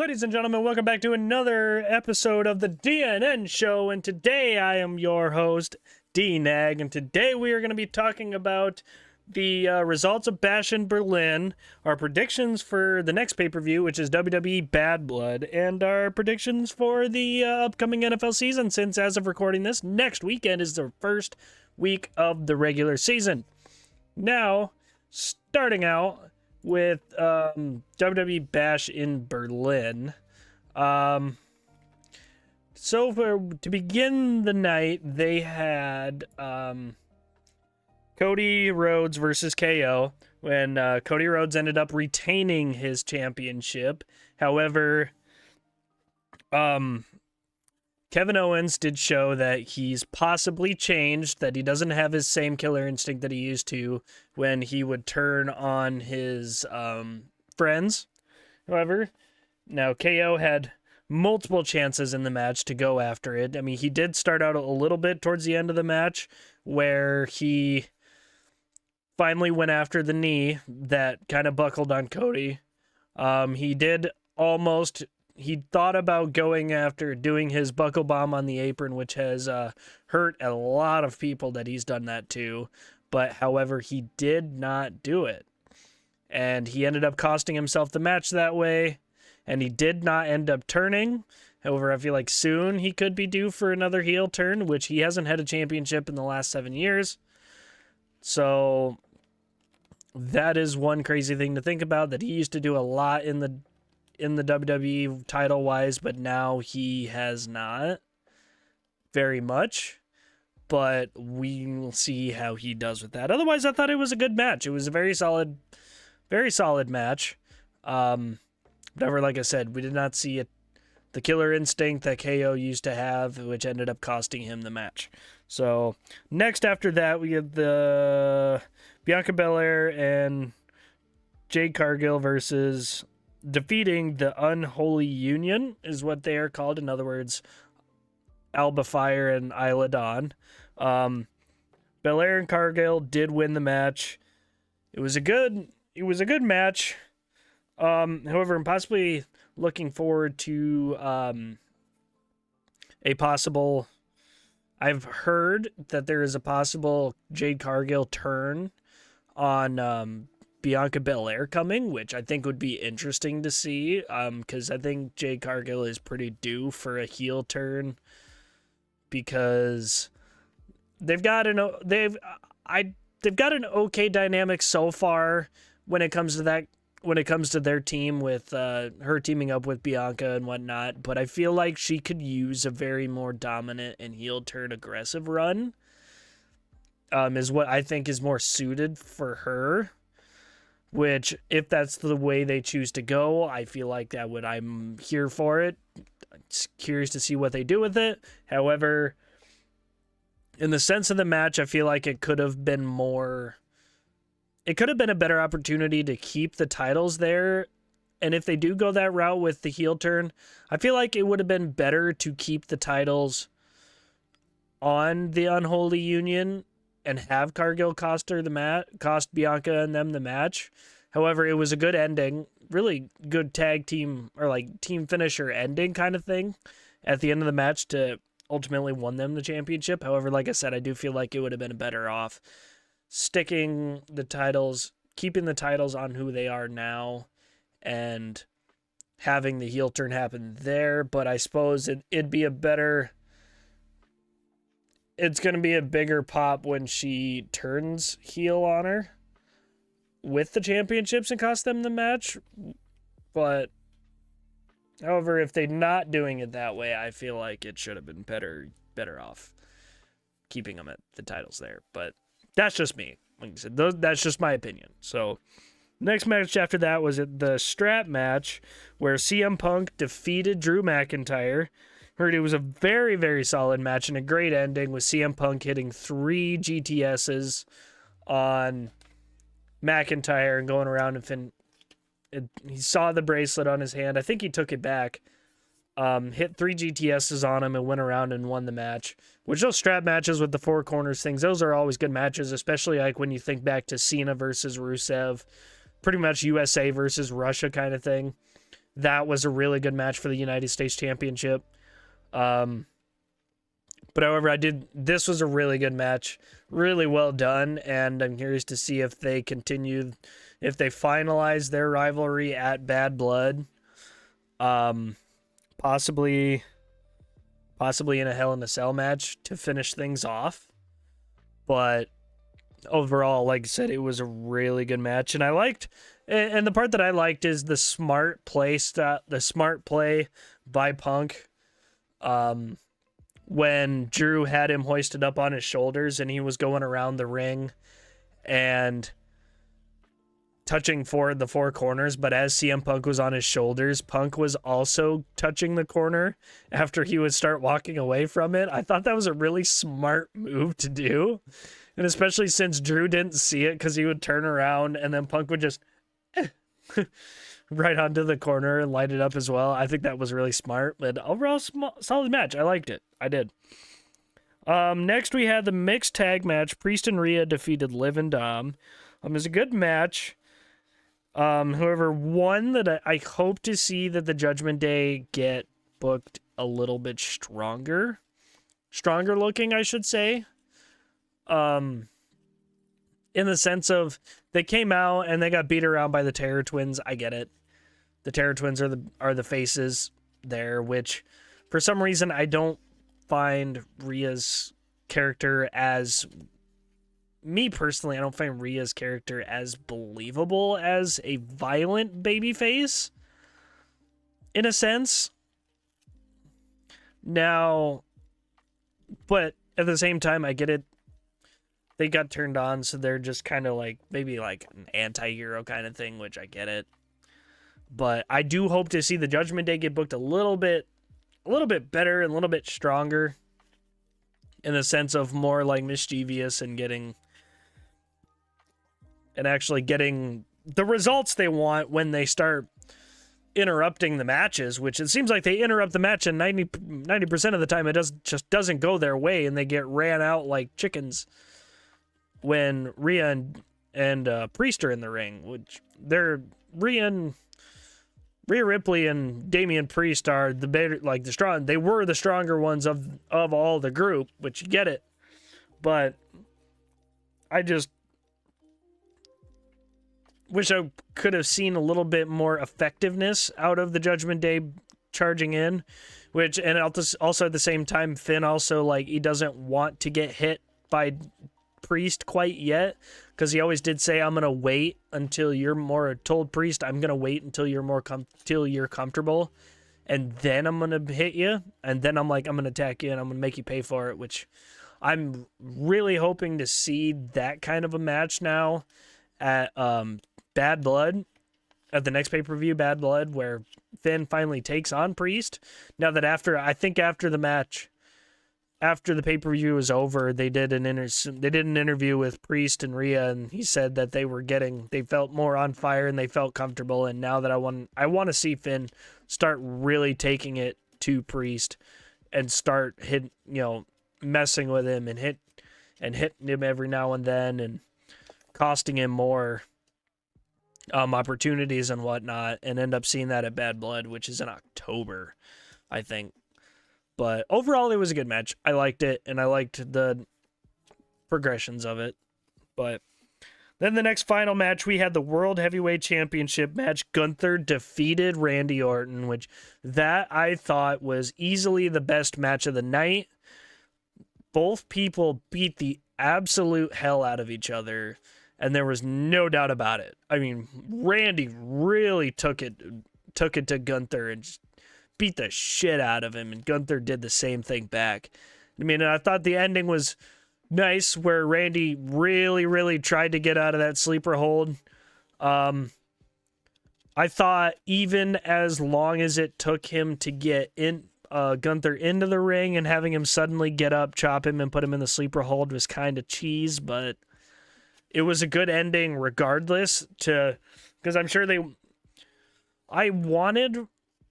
Ladies and gentlemen, welcome back to another episode of the D&N Show, and today I am your host, D-Nag, and today we are going to be talking about the results of Bash in Berlin, our predictions for the next pay-per-view, which is WWE Bad Blood, and our predictions for the upcoming NFL season, since as of recording this, next weekend is the first week of the regular season. Now, starting out with WWE Bash in Berlin. To begin the night, they had Cody Rhodes versus KO, when Cody Rhodes ended up retaining his championship. However, Kevin Owens did show that he's possibly changed, that he doesn't have his same killer instinct that he used to when he would turn on his friends. However, now KO had multiple chances in the match to go after it. I mean, he did start out a little bit towards the end of the match where he finally went after the knee that kind of buckled on Cody. He thought about going after doing his buckle bomb on the apron, which has hurt a lot of people that he's done that to. But however, he did not do it. And he ended up costing himself the match that way. And he did not end up turning. However, I feel like soon he could be due for another heel turn, which he hasn't had a championship in the last 7 years. So that is one crazy thing to think about, that he used to do a lot in the WWE title-wise, but now he has not very much. But we will see how he does with that. Otherwise, I thought it was a good match. It was a very solid match. However, like I said, we did not see the killer instinct that KO used to have, which ended up costing him the match. So, next after that, we have the Bianca Belair and Jade Cargill versus defeating the Unholy Union, is what they are called. In other words, Alba Fire and Isla Dawn. Belair and Cargill did win the match. It was a good match. However, I'm possibly looking forward to I've heard that there is a possible Jade Cargill turn on Bianca Belair coming, which I think would be interesting to see, because I think Jade Cargill is pretty due for a heel turn, because they've got an okay dynamic so far when it comes to their team, with her teaming up with Bianca and whatnot, but I feel like she could use a very more dominant and heel turn aggressive run, is what I think is more suited for her. Which, if that's the way they choose to go, I feel like I'm here for it. It's curious to see what they do with it. However, in the sense of the match, I feel like it could have been a better opportunity to keep the titles there. And if they do go that route with the heel turn, I feel like it would have been better to keep the titles on the Unholy Union and have Cargill cost Bianca and them the match. However, it was a good ending, really good tag team or like team finisher ending kind of thing at the end of the match to ultimately won them the championship. However, like I said, I do feel like it would have been better off keeping the titles on who they are now and having the heel turn happen there. But I suppose it's going to be a bigger pop when she turns heel on her with the championships and cost them the match. But, however, if they're not doing it that way, I feel like it should have been better off keeping them at the titles there. But that's just me. Like I said, that's just my opinion. So, next match after that was the strap match where CM Punk defeated Drew McIntyre. Heard it was a very, very solid match and a great ending with CM Punk hitting 3 GTSs on McIntyre and going around and he saw the bracelet on his hand. I think he took it back. Hit 3 GTSs on him and went around and won the match. Which, those strap matches with the four corners things, those are always good matches, especially like when you think back to Cena versus Rusev, pretty much USA versus Russia kind of thing. that was a really good match for the United States Championship. But however, this was a really good match, really well done, and I'm curious to see if they finalize their rivalry at Bad Blood, possibly in a Hell in a Cell match to finish things off. But overall, like I said, it was a really good match, and the part that I liked is the smart play by Punk. When Drew had him hoisted up on his shoulders and he was going around the ring and touching the four corners, but as CM Punk was on his shoulders, Punk was also touching the corner after he would start walking away from it. I thought that was a really smart move to do, and especially since Drew didn't see it because he would turn around and then Punk would just right onto the corner and light it up as well. I think that was really smart, but overall solid match. I liked it. I did. Next we had the mixed tag match. Priest and Rhea defeated Liv and Dom. It was a good match. However, one that I hope to see that the Judgment Day get booked a little bit stronger looking, I should say. In the sense of they came out and they got beat around by the Terror Twins. I get it. The Terror Twins are the faces there, which for some reason I don't find Rhea's character as... Me personally, I don't find Rhea's character as believable as a violent babyface, in a sense. Now, but at the same time, I get it. They got turned on, so they're just kind of like, maybe like an anti-hero kind of thing, which I get it. But I do hope to see the Judgment Day get booked a little bit better and a little bit stronger, in the sense of more like mischievous and actually getting the results they want when they start interrupting the matches, which it seems like they interrupt the match and 90% of the time it just doesn't go their way and they get ran out like chickens when Rhea and Priest are in the ring, which Rhea Ripley and Damian Priest are the better, like the strong. They were the stronger ones of all the group, which you get it. But I just wish I could have seen a little bit more effectiveness out of the Judgment Day charging in, and also at the same time, Finn also, like, he doesn't want to get hit by Priest quite yet, because he always did say, I'm gonna wait until you're more, told Priest, I'm gonna wait until you're till you're comfortable, and then I'm gonna hit you, and then I'm gonna attack you and I'm gonna make you pay for it, which I'm really hoping to see that kind of a match now at Bad Blood, at the next pay-per-view, Bad Blood, where Finn finally takes on Priest. Now that after the match, after the pay-per-view was over, they did an interview with Priest and Rhea, and he said that they felt more on fire and they felt comfortable, and now that I want to see Finn start really taking it to Priest and start messing with him and hitting him every now and then and costing him more opportunities and whatnot, and end up seeing that at Bad Blood, which is in October, I think. But overall, it was a good match. I liked it, and I liked the progressions of it. But then the next final match, we had the World Heavyweight Championship match. Gunther defeated Randy Orton, which that I thought was easily the best match of the night. Both people beat the absolute hell out of each other, and there was no doubt about it. I mean, Randy really took it to Gunther and just beat the shit out of him, and Gunther did the same thing back. I mean, I thought the ending was nice, where Randy really, really tried to get out of that sleeper hold. I thought even as long as it took him to get Gunther into the ring and having him suddenly get up, chop him, and put him in the sleeper hold was kind of cheese, but it was a good ending regardless, because I'm sure I wanted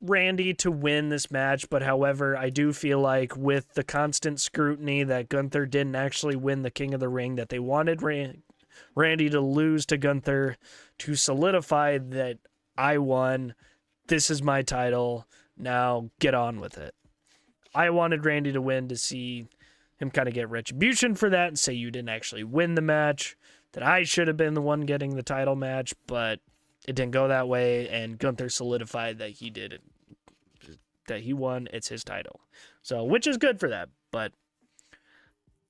Randy to win this match, but however, I do feel like with the constant scrutiny that Gunther didn't actually win the King of the Ring, that they wanted Randy to lose to Gunther to solidify that I won. this is my title. Now get on with it. I wanted Randy to win to see him kind of get retribution for that and say you didn't actually win the match, that I should have been the one getting the title match, but it didn't go that way, and Gunther solidified that he did it, that he won. It's his title. So, which is good for that, but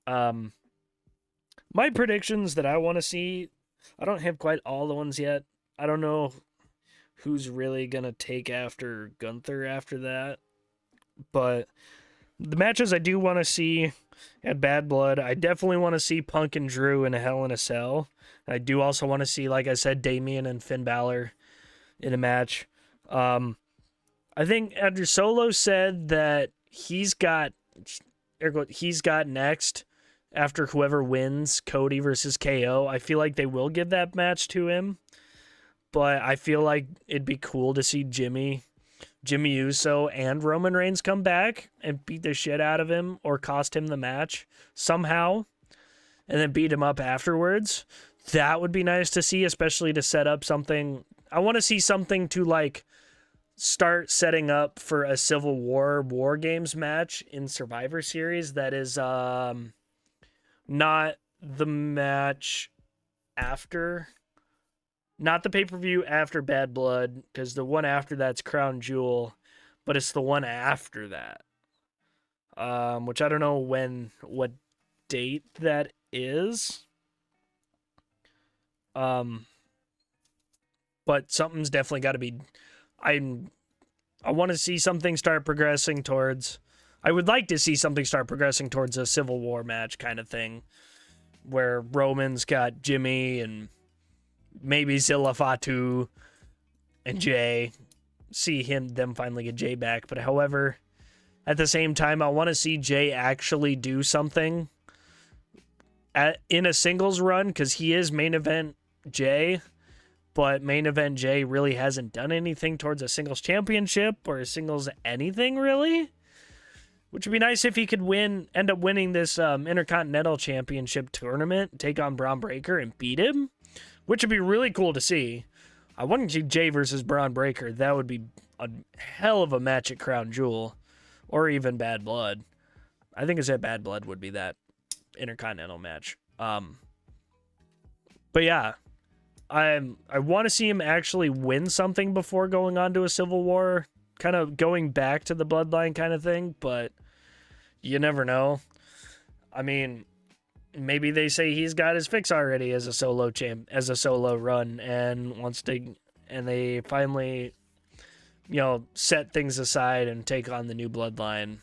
my predictions that I want to see, I don't have quite all the ones yet. I don't know who's really going to take after Gunther after that, but the matches I do want to see at Bad Blood, I definitely want to see Punk and Drew in a Hell in a Cell. I do also want to see, like I said, Damian and Finn Balor in a match. I think Andrew Solo said that he's got next after whoever wins Cody versus KO. I feel like they will give that match to him, but I feel like it'd be cool to see Jimmy Uso and Roman Reigns come back and beat the shit out of him or cost him the match somehow and then beat him up afterwards. That would be nice to see, especially to set up something. I want to see something to like start setting up for a Civil War Games match in Survivor Series that is not the match after, not the pay-per-view after Bad Blood, because the one after that's Crown Jewel, but it's the one after that, which I don't know what date that is, but something's definitely got to be. I want to see something start progressing towards. I would like to see something start progressing towards a Civil War match kind of thing, where Roman's got Jimmy and maybe Zilla Fatu and Jay. See them finally get Jay back. But however, at the same time, I want to see Jay actually do something in a singles run, because he is main event Jay, but main event Jay really hasn't done anything towards a singles championship or a singles anything really. Which would be nice if he could end up winning this Intercontinental Championship tournament, take on Braun Breaker and beat him, which would be really cool to see. I want to see Jay versus Braun Breaker. That would be a hell of a match at Crown Jewel, or even Bad Blood. I think it's at Bad Blood would be that Intercontinental match. But yeah, I want to see him actually win something before going on to a Civil War, kind of going back to the Bloodline kind of thing, but you never know. I mean, maybe they say he's got his fix already as a solo run, and they finally, set things aside and take on the new Bloodline.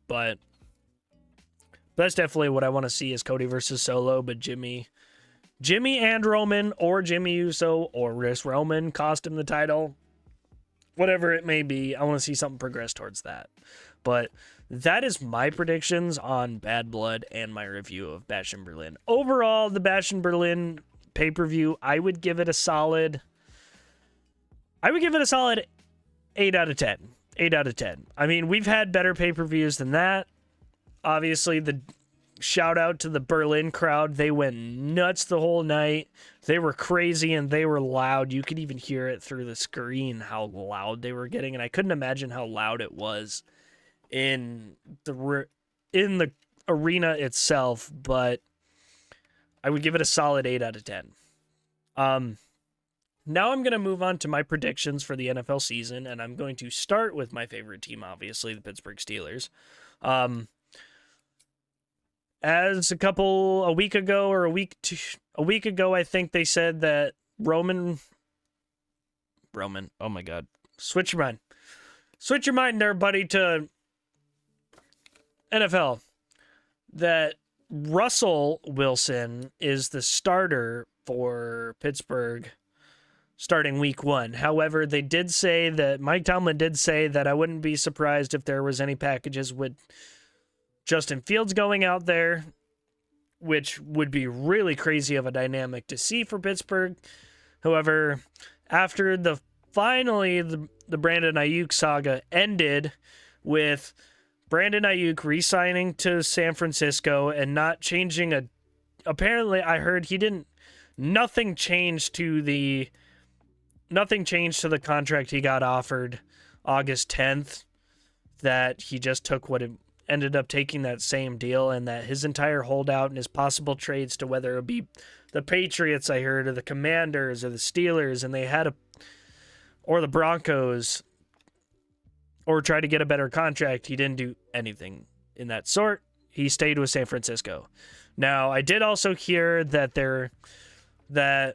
But that's definitely what I want to see, is Cody versus Solo, but Jimmy and Roman, or Jimmy Uso, or just Roman cost him the title. Whatever it may be, I want to see something progress towards that. But that is my predictions on Bad Blood and my review of Bash in Berlin. Overall, the Bash in Berlin pay-per-view, I would give it a solid 8 out of 10. 8 out of 10. I mean, we've had better pay-per-views than that. Obviously, the shout out to the Berlin crowd. They went nuts the whole night. They were crazy and they were loud. You could even hear it through the screen how loud they were getting, and I couldn't imagine how loud it was in the arena itself, but I would give it a solid 8 out of 10. Now I'm going to move on to my predictions for the NFL season, and I'm going to start with my favorite team, obviously, the Pittsburgh Steelers. As a week ago, I think they said that Roman, oh my God, switch your mind there, buddy, to NFL, that Russell Wilson is the starter for Pittsburgh starting week 1. However, they did say that Mike Tomlin did say that I wouldn't be surprised if there was any packages with Justin Fields going out there, which would be really crazy of a dynamic to see for Pittsburgh. However, after the Brandon Ayuk saga ended with Brandon Ayuk re-signing to San Francisco and not changing apparently I heard nothing changed to the nothing changed to the contract he got offered August 10th, that he just took what it ended up taking, that same deal, and that his entire holdout and his possible trades to whether it be the Patriots, I heard, or the Commanders or the Steelers, and they had or the Broncos, or try to get a better contract. He didn't do anything in that sort. He stayed with San Francisco. Now, I did also hear that Brandon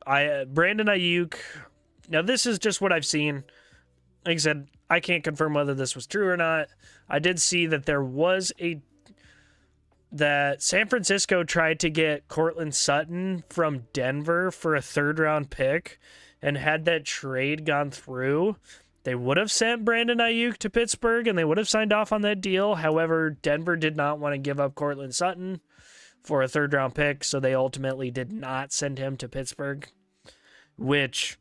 Ayuk, now this is just what I've seen. Like I said, I can't confirm whether this was true or not. I did see that that San Francisco tried to get Courtland Sutton from Denver for a 3rd-round pick, and had that trade gone through, they would have sent Brandon Ayuk to Pittsburgh, and they would have signed off on that deal. However, Denver did not want to give up Courtland Sutton for a 3rd-round pick, so they ultimately did not send him to Pittsburgh, which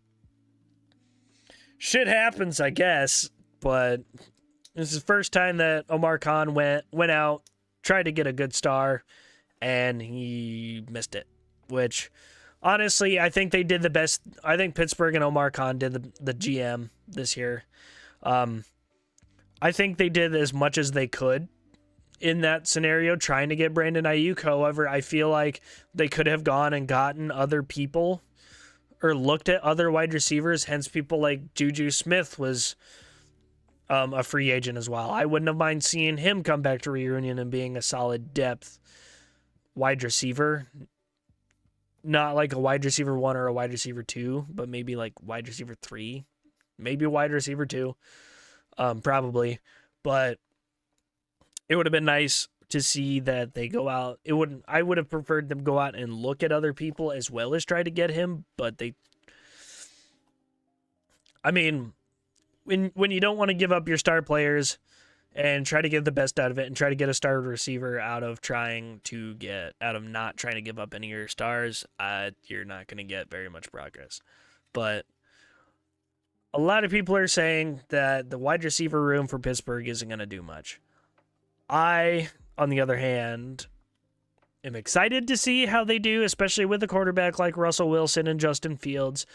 shit happens, I guess, but this is the first time that Omar Khan went out, tried to get a good star, and he missed it, which honestly, I think they did the best. I think Pittsburgh and Omar Khan did the GM this year. I think they did as much as they could in that scenario, trying to get Brandon Ayuk. However, I feel like they could have gone and gotten other people or looked at other wide receivers. Hence, people like Juju Smith was a free agent as well. I wouldn't have mind seeing him come back to Reunion and being a solid depth wide receiver. Not like a wide receiver 1 or a wide receiver 2, but maybe like wide receiver 3, maybe a wide receiver 2, probably. But it would have been nice to see that they go out. I would have preferred them go out and look at other people as well as try to get him. But when you don't want to give up your star players and try to get the best out of it and try to get a star receiver out of not trying to give up any of your stars, you're not going to get very much progress. But a lot of people are saying that the wide receiver room for Pittsburgh isn't going to do much. I, on the other hand, am excited to see how they do, especially with a quarterback like Russell Wilson and Justin Fields.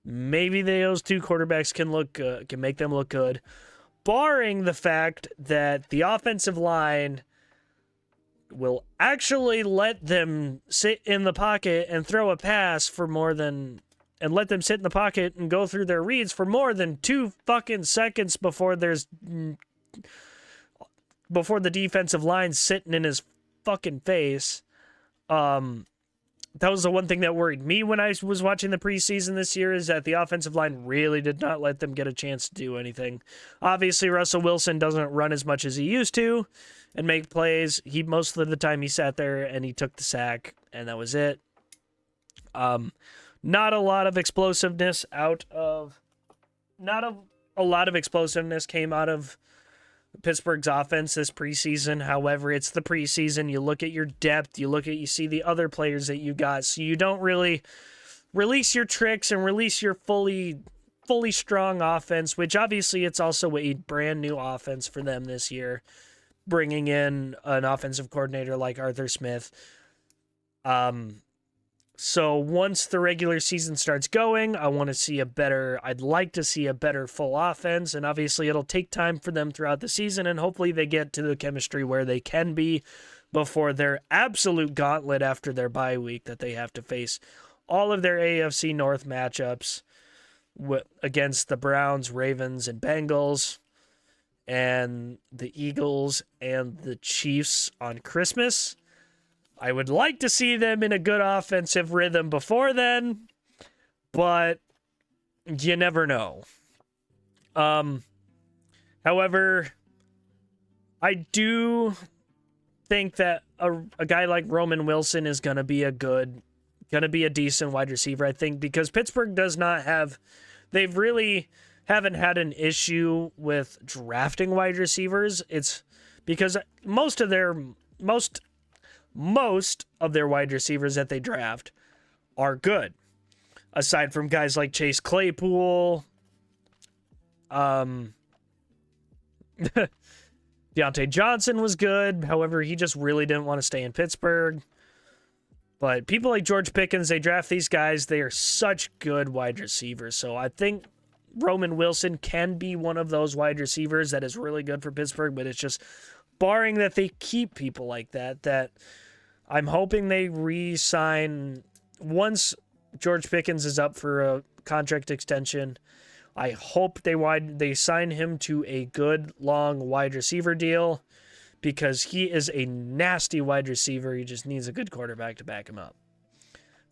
Maybe those 2 quarterbacks can make them look good, barring the fact that the offensive line will actually let them sit in the pocket and throw a pass and let them sit in the pocket and go through their reads for more than 2 fucking seconds before the defensive line's sitting in his fucking face. That was the one thing that worried me when I was watching the preseason this year, is that the offensive line really did not let them get a chance to do anything. Obviously, Russell Wilson doesn't run as much as he used to and make plays. Most of the time he sat there and he took the sack, and that was it. Not a lot of explosiveness came out of Pittsburgh's offense this preseason. However, it's the preseason. You look at your depth, you see the other players that you got, so you don't really release your tricks and release your fully strong offense, which obviously it's also a brand new offense for them this year, bringing in an offensive coordinator like Arthur Smith. So once the regular season starts going, I'd like to see a better full offense, and obviously it'll take time for them throughout the season, and hopefully they get to the chemistry where they can be before their absolute gauntlet after their bye week that they have to face all of their AFC North matchups against the Browns, Ravens, and Bengals, and the Eagles and the Chiefs on Christmas. I would like to see them in a good offensive rhythm before then, but you never know. However, I do think that a guy like Roman Wilson is going to be a decent wide receiver, I think, because Pittsburgh they really haven't had an issue with drafting wide receivers. It's because most of their wide receivers that they draft are good, aside from guys like Chase Claypool, Deontay Johnson was good. However, he just really didn't want to stay in Pittsburgh. But people like George Pickens, they draft these guys. They are such good wide receivers. So I think Roman Wilson can be one of those wide receivers that is really good for Pittsburgh, but it's just barring that they keep people like that I'm hoping they re-sign once George Pickens is up for a contract extension. I hope they sign him to a good long wide receiver deal because he is a nasty wide receiver. He just needs a good quarterback to back him up.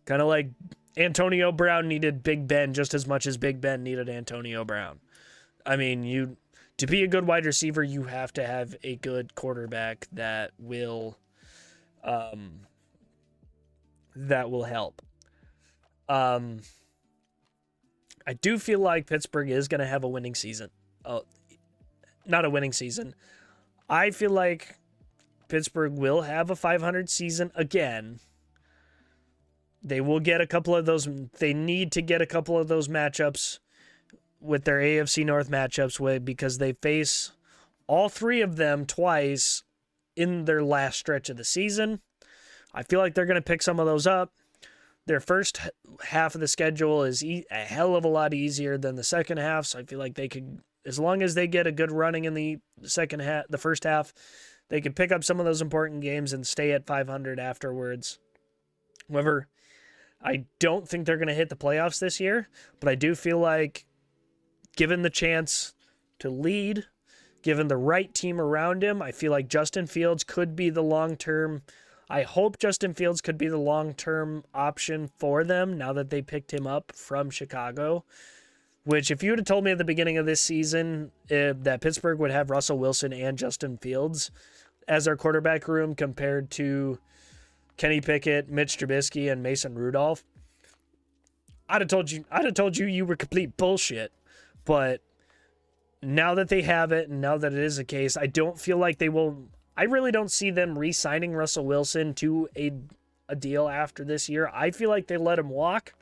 Kind of like Antonio Brown needed Big Ben just as much as Big Ben needed Antonio Brown. I mean, to be a good wide receiver, you have to have a good quarterback that will help. I do feel like Pittsburgh is going to have a winning season. Oh, not a winning season. I feel like Pittsburgh will have a 500 season again. They will get a couple of those. They need to get a couple of those matchups with their AFC North matchups because they face all three of them twice in their last stretch of the season. I feel like they're going to pick some of those up. Their first half of the schedule is a hell of a lot easier than the second half, so I feel like they could, as long as they get a good running in the first half, they could pick up some of those important games and stay at 500 afterwards. However, I don't think they're going to hit the playoffs this year, but I do feel like given the chance to lead, given the right team around him, I feel like Justin Fields could be the long-term. I hope Justin Fields could be the long-term option for them now that they picked him up from Chicago, which if you would have told me at the beginning of this season that Pittsburgh would have Russell Wilson and Justin Fields as their quarterback room compared to Kenny Pickett, Mitch Trubisky, and Mason Rudolph, I'd have told you you were complete bullshit. But now that they have it and now that it is the case, I don't feel like they will. I really don't see them re-signing Russell Wilson to a deal after this year. I feel like they let him walk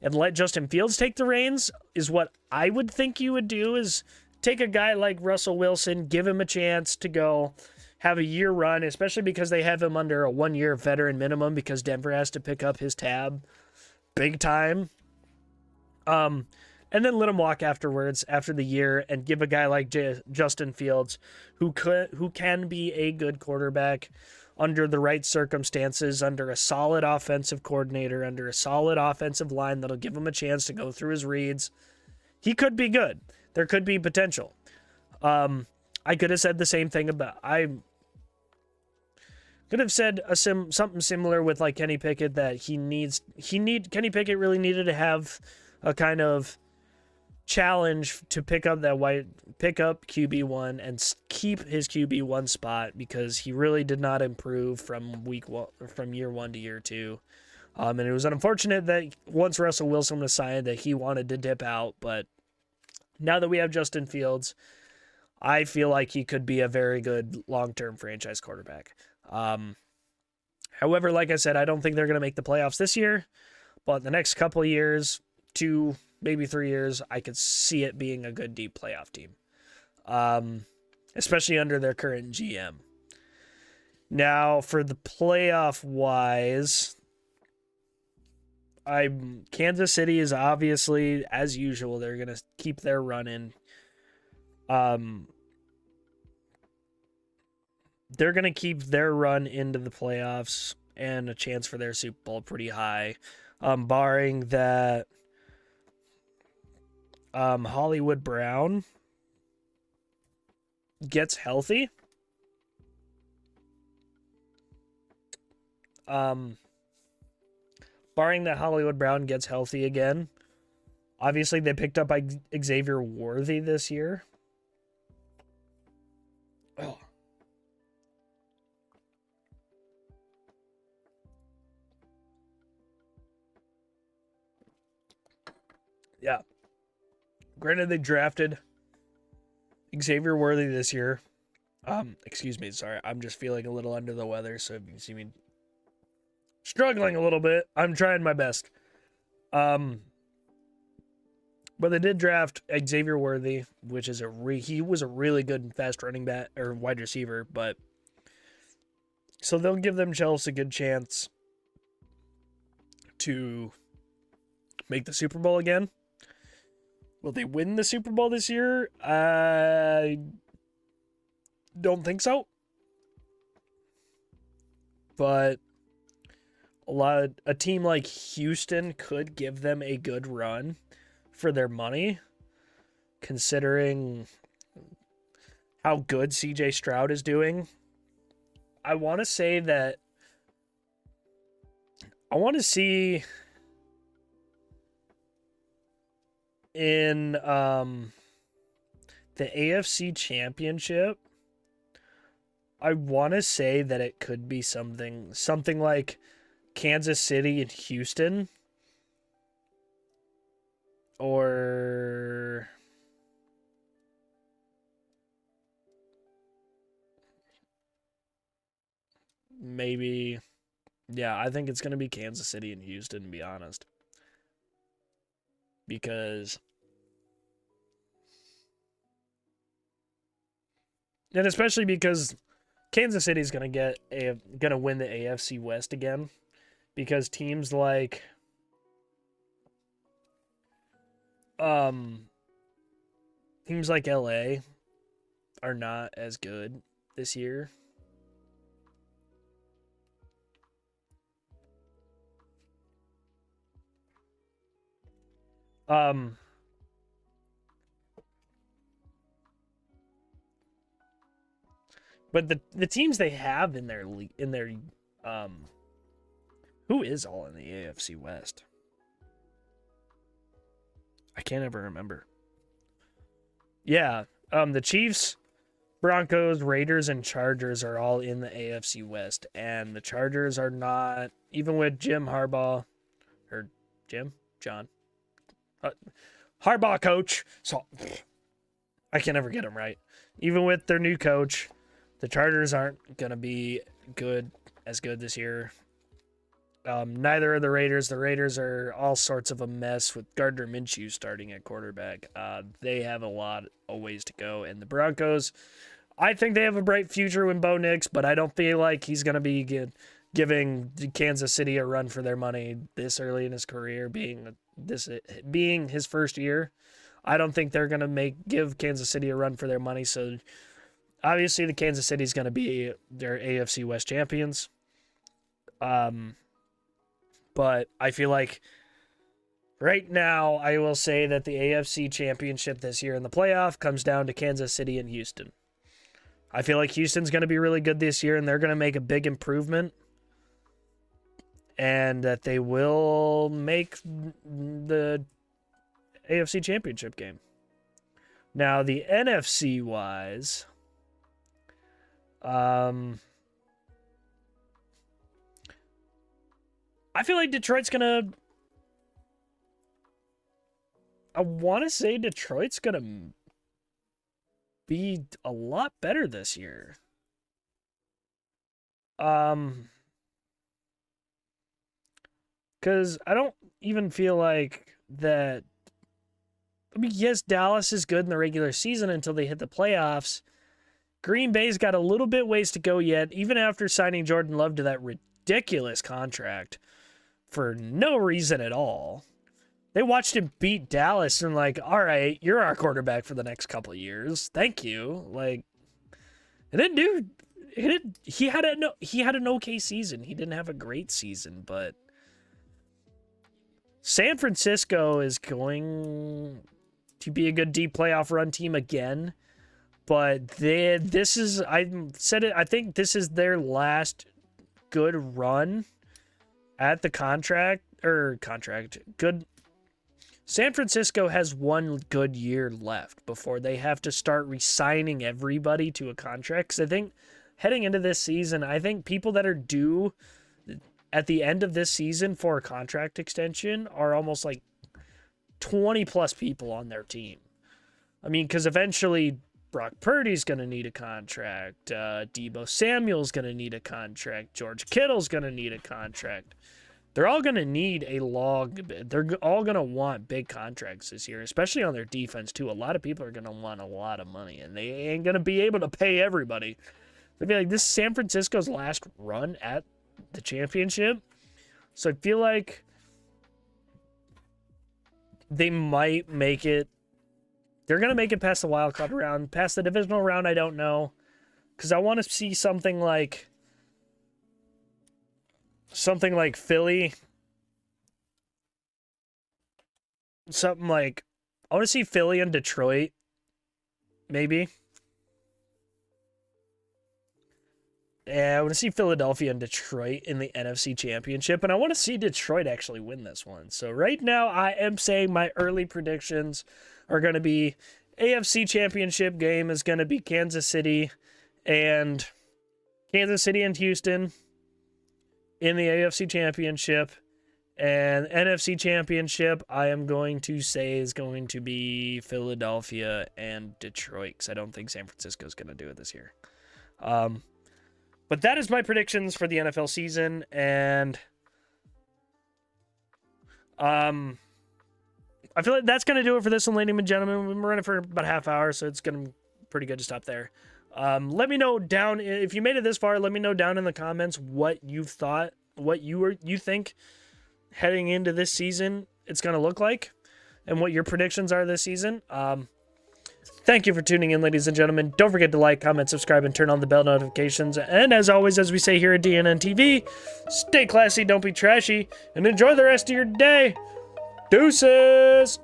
and let Justin Fields take the reins is what I would think you would do, is take a guy like Russell Wilson, give him a chance to go have a year run, especially because they have him under a 1-year veteran minimum because Denver has to pick up his tab big time. And then let him walk afterwards, after the year, and give a guy like Justin Fields, who can be a good quarterback under the right circumstances, under a solid offensive coordinator, under a solid offensive line that'll give him a chance to go through his reads. He could be good. There could be potential. I could have said the same thing about. I could have said something similar with like Kenny Pickett, that Kenny Pickett really needed to have a kind of challenge to pick up QB1 and keep his QB1 spot, because he really did not improve from year 1 to year 2. And it was unfortunate that once Russell Wilson was signed that he wanted to dip out, but now that we have Justin Fields, I feel like he could be a very good long-term franchise quarterback. However, like I said, I don't think they're going to make the playoffs this year, but the next couple of years, 2, maybe 3 years, I could see it being a good deep playoff team, especially under their current GM. Now, for the playoff-wise, Kansas City is obviously, as usual, they're going to keep their run in. They're going to keep their run into the playoffs and a chance for their Super Bowl pretty high, barring that Hollywood Brown gets healthy. Barring that Hollywood Brown gets healthy again. Obviously, they picked up Xavier Worthy this year. Oh. Yeah. Granted, they drafted Xavier Worthy this year. Excuse me, sorry. I'm just feeling a little under the weather, so if you see me struggling a little bit, I'm trying my best. But they did draft Xavier Worthy, which is he was a really good fast running back or wide receiver, but so they'll give themselves a good chance to make the Super Bowl again. Will they win the Super Bowl this year? I don't think so. But a team like Houston could give them a good run for their money, considering how good CJ Stroud is doing. I want to say that I want to see in the AFC Championship, I want to say that it could be something like Kansas City and Houston, or maybe, yeah, I think it's going to be Kansas City and Houston, to be honest. Because, and especially because Kansas City is going to win the AFC West again, because teams like LA are not as good this year. But the teams they have in their who is all in the AFC West? I can't ever remember. Yeah, the Chiefs, Broncos, Raiders, and Chargers are all in the AFC West, and the Chargers are not, even with John Harbaugh coach. So I can never get him right. Even with their new coach, the Chargers aren't gonna be as good this year. Neither are the Raiders. The Raiders are all sorts of a mess with Gardner Minshew starting at quarterback. They have a ways to go. And the Broncos, I think they have a bright future with Bo Nix, but I don't feel like he's going to be giving Kansas City a run for their money this early in his career, being his first year. I don't think they're going to give Kansas City a run for their money. So obviously the Kansas City is going to be their AFC West champions. But I feel like right now I will say that the AFC Championship this year in the playoff comes down to Kansas City and Houston. I feel like Houston's going to be really good this year, and they're going to make a big improvement, and that they will make the AFC Championship game. Now, the NFC-wise, I feel like Detroit's going to... I want to say Detroit's going to be a lot better this year. Because I don't even feel like that... I mean, yes, Dallas is good in the regular season until they hit the playoffs. Green Bay's got a little bit ways to go yet, even after signing Jordan Love to that ridiculous contract for no reason at all. They watched him beat Dallas and like, all right, you're our quarterback for the next couple of years. Thank you. Like, and then dude, he had an okay season. He didn't have a great season, but San Francisco is going to be a good deep playoff run team again. But I think this is their last good run at the good. San Francisco has one good year left before they have to start re-signing everybody to a contract. Because I think heading into this season, I think people that are due at the end of this season for a contract extension are almost like 20 plus people on their team. I mean, because eventually Brock Purdy's going to need a contract. Deebo Samuel's going to need a contract. George Kittle's going to need a contract. They're all going to need they're all going to want big contracts this year, especially on their defense, too. A lot of people are going to want a lot of money, and they ain't going to be able to pay everybody. I feel like this is San Francisco's last run at the championship. So I feel like they might make it. They're going to make it past the wild card round. Past the divisional round, I don't know. Because I want to see something like Philly. Something like, I want to see Philly and Detroit. Maybe. Yeah, I want to see Philadelphia and Detroit in the NFC Championship, and I want to see Detroit actually win this one. So right now, I am saying my early predictions are going to be AFC Championship game is going to be Kansas City and Houston in the AFC Championship, and NFC Championship I am going to say is going to be Philadelphia and Detroit, because I don't think San Francisco is going to do it this year. But that is my predictions for the NFL season, and I feel like that's going to do it for this one, ladies and gentlemen. We're running for about a half hour, so it's going to be pretty good to stop there. Let me know down, if you made it this far, let me know down in the comments what you thought, what you think heading into this season it's going to look like, and what your predictions are this season. Thank you for tuning in, ladies and gentlemen. Don't forget to like, comment, subscribe, and turn on the bell notifications. And as always, as we say here at D&N TV, stay classy, don't be trashy, and enjoy the rest of your day. Deuces!